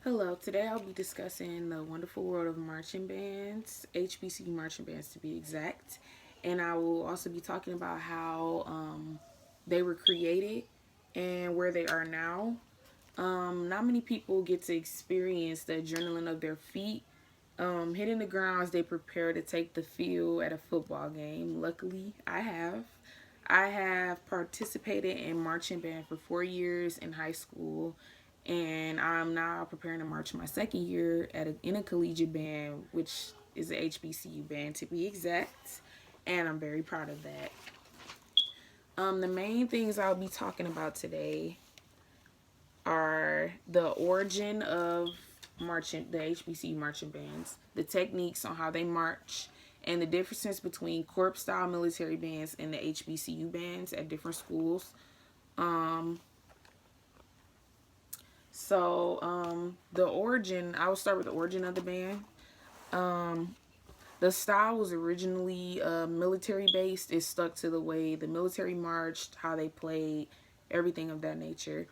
Hello, today I'll be discussing the wonderful world of marching bands, HBCU marching bands to be exact. And I will also be talking about how they were created and where they are now. Not many people get to experience the adrenaline of their feet hitting the ground as they prepare to take the field at a football game. Luckily, I have. I have participated in marching band for 4 years in high school, and I'm now preparing to march my second year at in a collegiate band, which is a HBCU band to be exact, and I'm very proud of that. The main things I'll be talking about today are the origin of the HBCU marching bands, the techniques on how they march, and the differences between corps style military bands and the HBCU bands at different schools. Um, the origin, I will start with the origin of the band. Um, the style was originally military based. It stuck to the way the military marched, how they played, everything of that nature.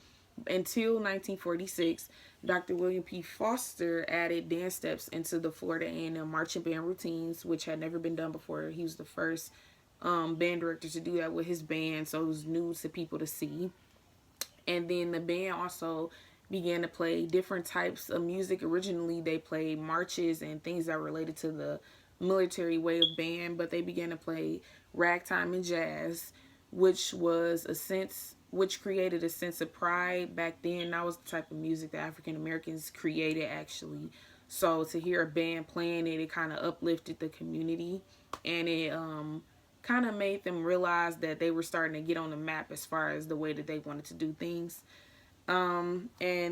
Until 1946, Dr. William P. Foster added dance steps into the Florida A&M marching band routines, which had never been done before. He was the first band director to do that with his band, so it was new to people to see. And then the band also began to play different types of music. Originally, they played marches and things that related to the military way of band, but they began to play ragtime and jazz, which created a sense of pride back then. That was the type of music that African Americans created, actually. So to hear a band playing it, it kind of uplifted the community, and it kind of made them realize that they were starting to get on the map as far as the way that they wanted to do things. And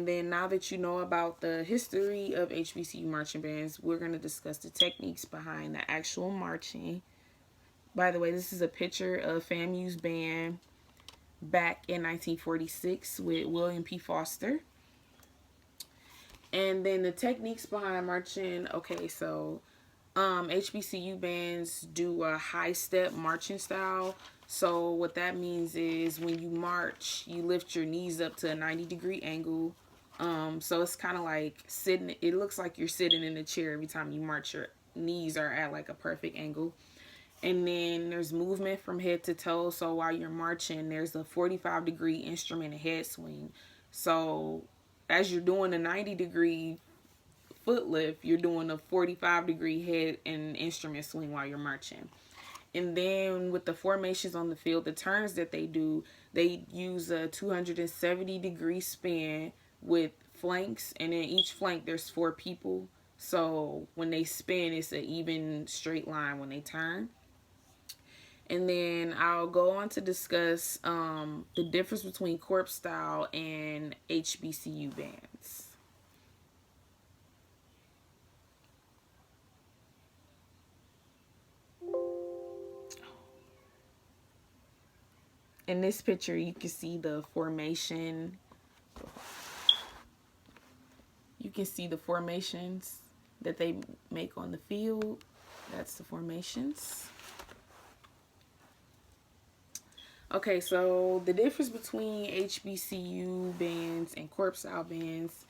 then now that you know about the history of HBCU marching bands, we're going to discuss the techniques behind the actual marching. By the way, this is a picture of FAMU's band back in 1946 with William P. Foster. And then the techniques behind marching. Okay, so HBCU bands do a high step marching style. So what that means is when you march, you lift your knees up to a 90-degree angle. So it's kind of like sitting. It looks like you're sitting in a chair every time you march. Your knees are at like a perfect angle. And then there's movement from head to toe. So while you're marching, there's a 45-degree instrument and head swing. So as you're doing a 90-degree foot lift, you're doing a 45-degree head and instrument swing while you're marching. And then with the formations on the field, the turns that they do, they use a 270-degree spin with flanks, and in each flank there's 4 people. So when they spin, it's an even straight line when they turn. And then I'll go on to discuss the difference between corps style and HBCU bands. In this picture, you can see the formation. You can see the formations that they make on the field. That's the formations. Okay, so the difference between HBCU bands and corps style bands,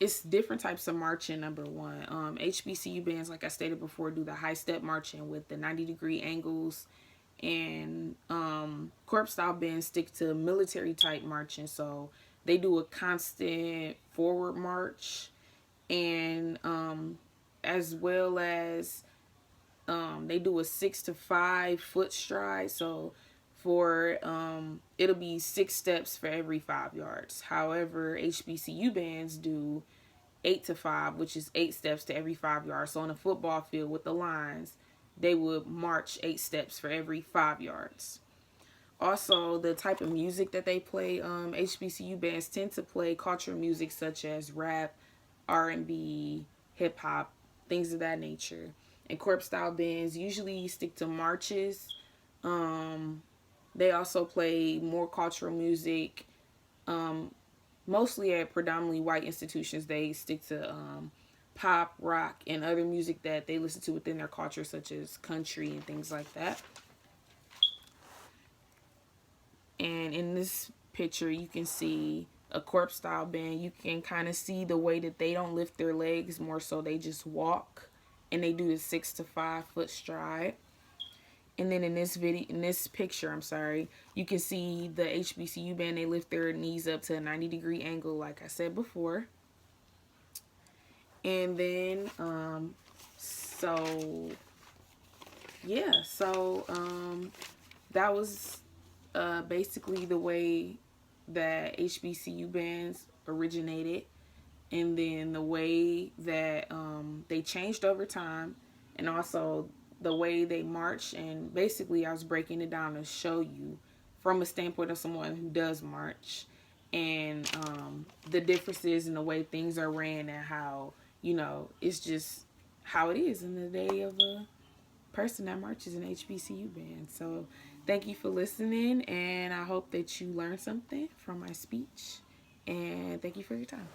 it's different types of marching. Number one, HBCU bands, like I stated before, do the high step marching with the 90-degree angles, and corps style bands stick to military type marching. So they do a constant forward march, and as well as they do a 6 to 5 foot stride. So for it'll be 6 steps for every 5 yards. However, HBCU bands do 8 to 5, which is 8 steps to every 5 yards. So on a football field with the lines, they would march 8 steps for every 5 yards. Also, the type of music that they play, HBCU bands tend to play cultural music such as rap, R&B, hip hop, things of that nature. And corps style bands usually stick to marches. They also play more cultural music. Mostly at predominantly white institutions, they stick to pop, rock, and other music that they listen to within their culture, such as country and things like that. And in this picture, you can see a corpse style band, you can kind of see the way that they don't lift their legs, more so they just walk, and they do the 6 to 5 foot stride. And then in this picture, I'm sorry, you can see the HBCU band, they lift their knees up to a 90-degree angle, like I said before. And then, so, yeah, so, that was basically the way that HBCU bands originated, and then the way that they changed over time, and also the way they march. And basically I was breaking it down to show you from a standpoint of someone who does march, and the differences in the way things are ran, and how, it's just how it is in the day of a person that marches in HBCU band. So thank you for listening, and I hope that you learned something from my speech, and thank you for your time.